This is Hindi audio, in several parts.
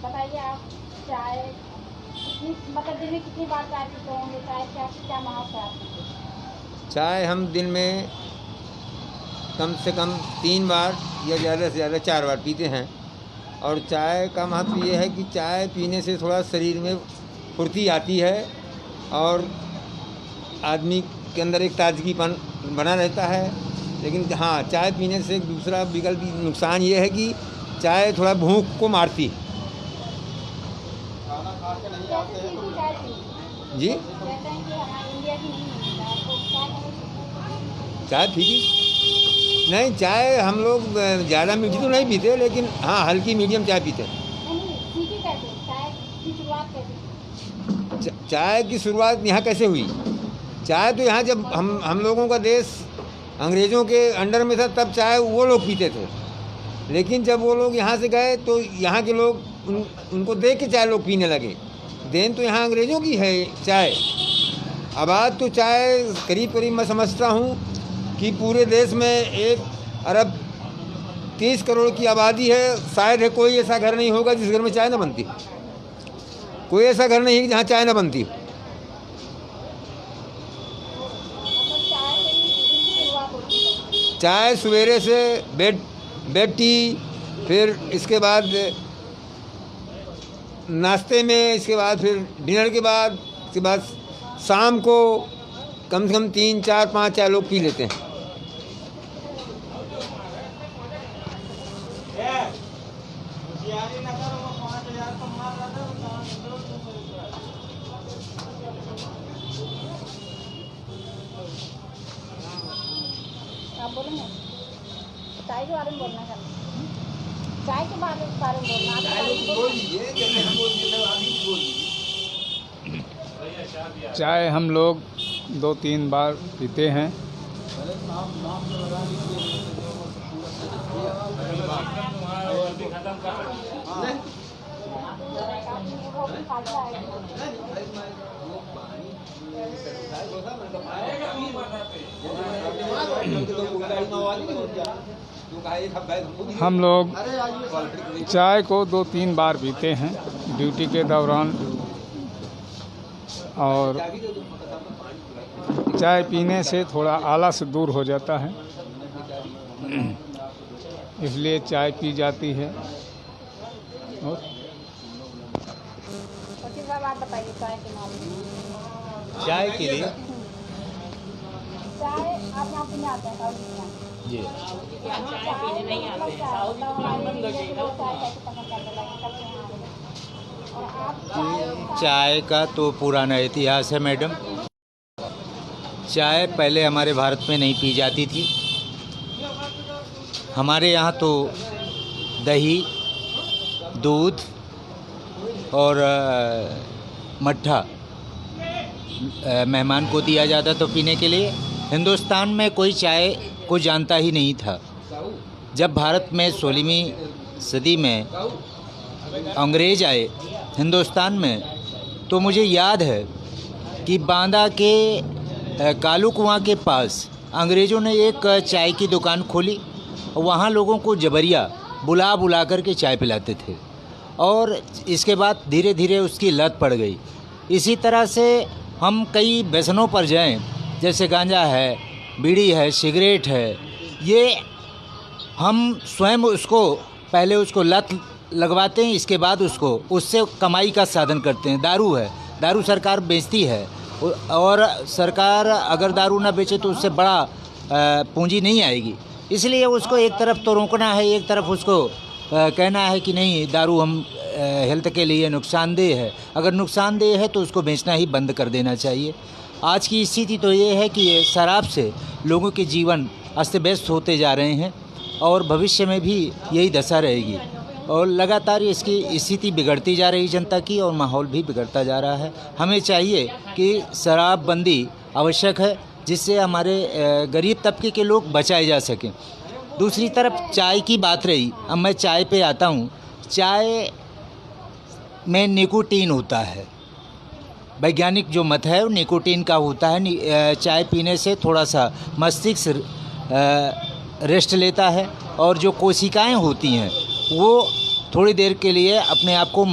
बताइए आप चाय कितनी मतलब दिन में कितनी बार चाय पीते होंगे, चाय क्या महत्व है आपको? चाय हम दिन में कम से कम 3 बार या ज़्यादा से ज़्यादा 4 बार पीते हैं। और चाय का महत्व ये है कि चाय पीने से थोड़ा शरीर में फुर्ती आती है और आदमी के अंदर एक ताजगीपन बना रहता है। लेकिन हाँ, चाय पीने से एक दूसरा विकल्प नुकसान ये है कि चाय थोड़ा भूख को मारती है। जी, चाय फीकी नहीं, चाय हम लोग ज़्यादा मीठी तो नहीं पीते, लेकिन हाँ हल्की मीडियम चाय पीते हैं। चाय की शुरुआत यहाँ कैसे हुई? चाय तो यहाँ जब हम लोगों का देश अंग्रेज़ों के अंडर में था तब चाय वो लोग पीते थे। लेकिन जब वो लोग यहाँ से गए तो यहाँ के लोग उनको देख के चाय लोग पीने लगे। देन तो यहाँ अंग्रेज़ों की है चाय। अब आज तो चाय करीब करीब मैं समझता हूँ कि पूरे देश में 1 अरब 30 करोड़ की आबादी है। शायद है कोई ऐसा घर नहीं होगा जिस घर में चाय ना बनती। कोई ऐसा घर नहीं है जहाँ चाय ना बनती। चाय सवेरे से बेड टी, फिर इसके बाद नाश्ते में, इसके बाद फिर डिनर के बाद, इसके बाद शाम को कम से कम 3, 4, 5 चाय लोग पी लेते हैं। आप बोलेंगे चाय के बारे में बोलना चाहते हैं? चाय के बारे में चाय हम लोग 2-3 बार पीते हैं। हम लोग चाय को 2-3 बार पीते हैं ड्यूटी के दौरान। और चाय पीने से थोड़ा आलस दूर हो जाता है, इसलिए चाय पी जाती है। और आप बताइए चाय के मामले में। चाय के लिए चाय आप यहाँ पीने आते हैं जी, चाय पीने नहीं आते हैं। चाय का तो पुराना इतिहास है मैडम। चाय पहले हमारे भारत में नहीं पी जाती थी। हमारे यहाँ तो दही, दूध और मट्ठा मेहमान को दिया जाता तो पीने के लिए। हिंदुस्तान में कोई चाय को जानता ही नहीं था। जब भारत में 16वीं सदी में अंग्रेज़ आए हिंदुस्तान में, तो मुझे याद है कि बांदा के कालू कुआं के पास अंग्रेज़ों ने एक चाय की दुकान खोली। वहाँ लोगों को जबरिया बुला बुला कर के चाय पिलाते थे और इसके बाद धीरे धीरे उसकी लत पड़ गई। इसी तरह से हम कई व्यसनों पर जाएं, जैसे गांजा है, बीड़ी है, सिगरेट है, ये हम स्वयं उसको पहले उसको लत लगवाते हैं, इसके बाद उससे कमाई का साधन करते हैं। दारू है, दारू सरकार बेचती है और सरकार अगर दारू ना बेचे तो उससे बड़ा पूंजी नहीं आएगी। इसलिए उसको एक तरफ तो रोकना है, एक तरफ उसको कहना है कि नहीं, दारू हम हेल्थ के लिए नुकसानदेह है। अगर नुकसानदेह है तो उसको बेचना ही बंद कर देना चाहिए। आज की स्थिति तो ये है कि ये शराब से लोगों के जीवन अस्त व्यस्त होते जा रहे हैं और भविष्य में भी यही दशा रहेगी और लगातार इसकी स्थिति बिगड़ती जा रही जनता की और माहौल भी बिगड़ता जा रहा है। हमें चाहिए कि शराबबंदी आवश्यक है, जिससे हमारे गरीब तबके के लोग बचाए जा सकें। दूसरी तरफ चाय की बात रही, अब मैं चाय पे आता हूँ। चाय में निकोटीन होता है, वैज्ञानिक जो मत है वो निकोटीन का होता है। चाय पीने से थोड़ा सा मस्तिष्क रेस्ट लेता है और जो कोशिकाएं होती हैं वो थोड़ी देर के लिए अपने आप को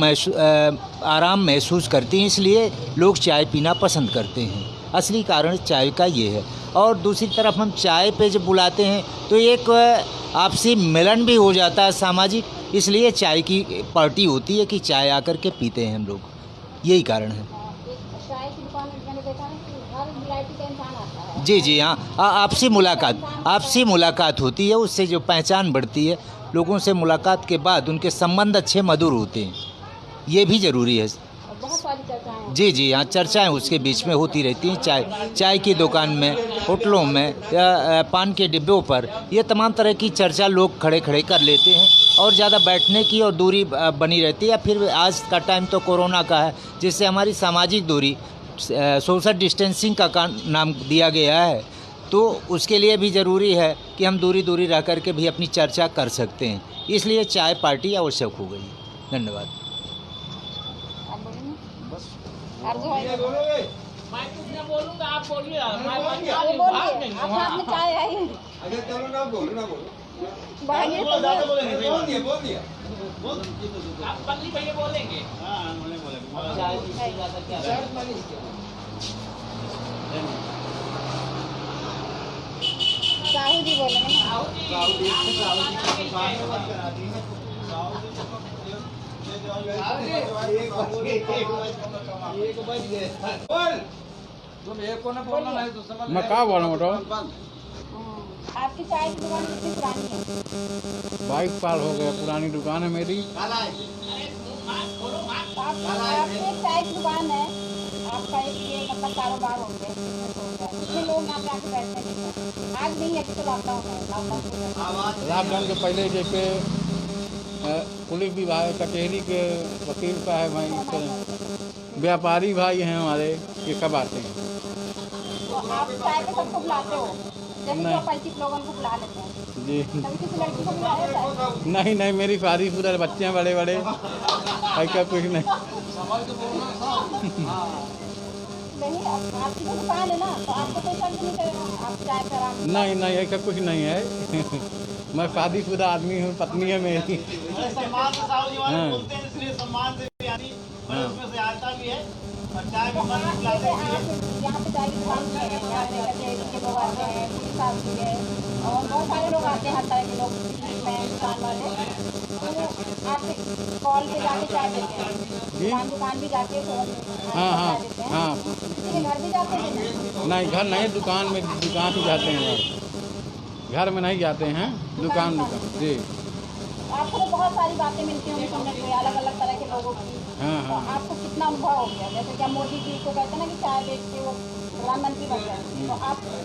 आराम महसूस करती हैं, इसलिए लोग चाय पीना पसंद करते हैं। असली कारण चाय का ये है। और दूसरी तरफ हम चाय पे जब बुलाते हैं तो एक आपसी मिलन भी हो जाता है सामाजिक, इसलिए चाय की पार्टी होती है कि चाय आकर के पीते हैं हम लोग, यही कारण है। चाय की दुकान में मैंने देखा है कि हर वैरायटी का इंसान आता है। जी जी हाँ, आपसी मुलाकात होती है, उससे जो पहचान बढ़ती है, लोगों से मुलाकात के बाद उनके संबंध अच्छे मधुर होते हैं, ये भी ज़रूरी है। बहुत सारी चर्चाएं जी जी हाँ, चर्चाएं उसके बीच में होती रहती हैं। चाय की दुकान में, होटलों में या पान के डिब्बों पर, ये तमाम तरह की चर्चा लोग खड़े खड़े कर लेते हैं और ज़्यादा बैठने की और दूरी बनी रहती है। फिर आज का टाइम तो कोरोना का है, जिससे हमारी सामाजिक दूरी, सोशल डिस्टेंसिंग का नाम दिया गया है, तो उसके लिए भी ज़रूरी है कि हम दूरी रह कर के भी अपनी चर्चा कर सकते हैं, इसलिए चाय पार्टी आवश्यक हो गई। धन्यवाद। आप बोलिए अर्जुन भाई, ये बोलिए आप में चाय आई है। अगर चलो ना बोलो भाई बोल दिया आप पल्ली भैया बोलेंगे। साहू जी बोलेंगे ना। मैं क्या बोलूँ बताओ। आपकी चाय की दुकान कितनी पुरानी है? 22 साल हो गया पुरानी दुकान है मेरी। आपकी एक चाय की दुकान है, आपका एक ये मतलब कारोबार हो गया, कितने लोग यहाँ पे आके बैठते हैं? आज नहीं है कि तो लॉकडाउन है। लॉकडाउन के पहले जैसे पुलिस विभाग कचहरी के वकील साहब हैं, व्यापारी भाई हैं हमारे, ये सब आते हैं। तो आप चाय पे सबको बुलाते हो, जैसे नहीं। 35 लोगों को बुला लेते हैं, जी कभी किसी लड़की को बुलाया चाय? नहीं, मेरी सारी पूरा बच्चे हैं बड़े ऐसा कुछ नहीं। नहीं, आपकी तो दुकान है ना, तो आपको कोई शर्त नहीं करेगा, आप चाय पे आराम से। नहीं ऐसा कुछ नहीं है। मैं शादीशुदा आदमी हूँ, पत्नी है मेरी। सम्मान से साहू जी वाले हाँ। बोलते हैं, इसलिए सम्मान से भी आती है, उसमें से आता भी है और चाय तो भी मन आप खिलाते जैसे भी है। आप यहाँ पे चाय की दुकान पे हैं, यहाँ पे कचहरी के लोग आते हैं, पुलिस आती है और बहुत सारे लोग आते हैं, हर तरह के लोग, दुकान वाले, तो आप कॉल पे जाके चाय देते हैं, दुकान भी जाके हाँ किसी के घर भी जाते हैं? नहीं, घर नहीं, दुकान पे जाते हैं, घर में नहीं जाते हैं, दुकान जी। आपको तो बहुत सारी बातें मिलती होंगी सुनने को, अलग अलग तरह के लोगों की। हाँ तो आपको कितना अनुभव हो गया? जैसे क्या मोदी जी को कहते हैं ना कि चाय बेच के वो प्रधानमंत्री बन गए, तो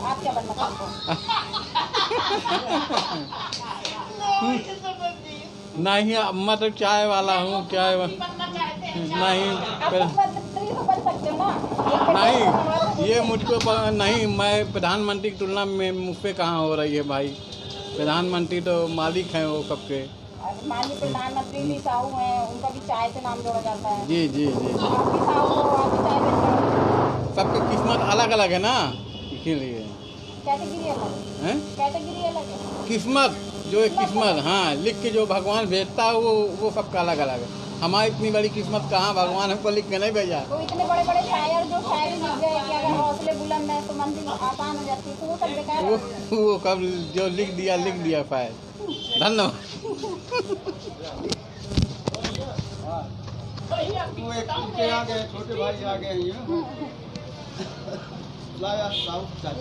आप क्या बनना चाहते हो? नहीं, मैं तो चाय वाला हूँ, चाय नहीं आप प्रधानमंत्री तो बन सकते हो ना। नहीं, ये मुझको नहीं, मैं प्रधानमंत्री की तुलना में मुझ पे कहाँ हो रही है भाई। प्रधानमंत्री तो मालिक हैं वो सबके। माननीय प्रधानमंत्री भी साहू हैं, उनका भी चाय से नाम जोड़ा जाता है। जी आप भी साहू हो, आप भी चाय बेच रहे हो। सबकी किस्मत अलग अलग है ना, इसीलिए। कैटेगरी अलग हैं? कैटेगरी अलग है। किस्मत जो एक किस्मत, हाँ, लिख के जो भगवान भेजता है वो सबका अलग अलग है। हमारी इतनी बड़ी किस्मत कहाँ, भगवान हमको लिख के नहीं भेजा। तो इतने बड़े बड़े शायर जो शायरी लिख गए कि अगर हौसले बुलंद है तो मंजिल आसान हो जाती है, तो वो सब बेकार है। वो कब जो लिख दिया फाइल। धन्यवाद। छोटे भाई आ गए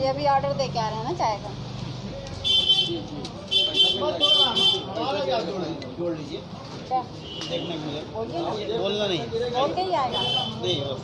ये अभी ऑर्डर दे के आ रहे हैं ना चाय का। जोड़ लीजिए, क्या देखने को मिले। बोलिए ना, बोलना नहीं, बोल के ही आएगा। नहीं बस।